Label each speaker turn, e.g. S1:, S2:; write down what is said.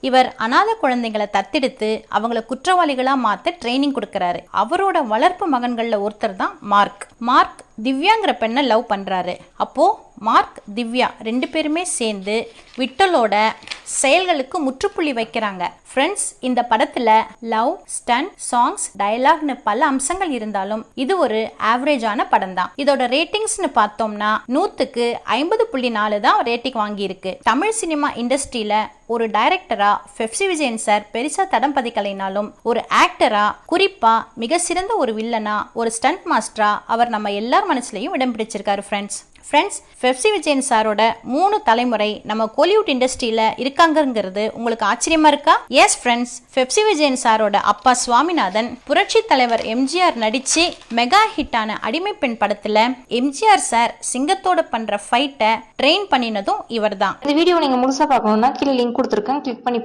S1: இவர் அனாதை குழந்தைகளை தத்தெடுத்து அவங்கள குற்றவாளிகளா மாத்த ட்ரைனிங் கொடுக்கறாரு. அவரோட வளர்ப்பு மகன்கள்ல ஒருத்தர் தான் மார்க் திவ்யாங்கிற பெண்ணை லவ் பண்றாரு. அப்போ மார்க் திவ்யா 2 பேருமே சேர்ந்து விட்டலோட செயல்களுக்கு முற்றுப்புள்ளி வைக்கிறாங்க. ஃப்ரெண்ட்ஸ், இந்த படத்துல லவ், ஸ்டன், சாங்ஸ், டயலாக்னு பல அம்சங்கள் இருந்தாலும் இது ஒரு ஆவரேஜான படம் தான். இதோட ரேட்டிங்ஸ்னு பார்த்தோம்னா 100க்கு 50.4 தான் ரேட்டிங் வாங்கி இருக்கு. தமிழ் சினிமா இண்டஸ்ட்ரியில ஒரு டைரக்டரா பெப்சி விஜயன் சார் பெருசா தடம் பதிக்கலைனாலும் ஒரு ஆக்டரா, குறிப்பா மிக சிறந்த ஒரு வில்லனா, ஒரு ஸ்டண்ட் மாஸ்டரா அவர் நம்ம எல்லார் மனசுலயும் இடம் பிடிச்சிருக்காரு. ஃப்ரெண்ட்ஸ், பெப்சி விஜயன் சாரோட 3 தலைமுறை நம்ம கோலிவுட் இண்டஸ்ட்ரியில இருக்காங்கிறது உங்களுக்கு ஆச்சரியமா இருக்கா? எஸ் ஃப்ரெண்ட்ஸ், பெப்சி விஜயன் சாரோட அப்பா சுவாமிநாதன் புரட்சி தலைவர் எம்ஜிஆர் நடிச்சு மெகா ஹிட்டான அடிமை பெண் படத்துல எம்ஜிஆர் சார் சிங்கத்தோட பண்ற ஃபைட்டை ட்ரெயின் பண்ணினதும் இவர் தான்.
S2: இந்த வீடியோ நீங்க முழுசா பார்க்கணும்னா கீழே லிங்க் கொடுத்துருக்கேன், கிளிக் பண்ணி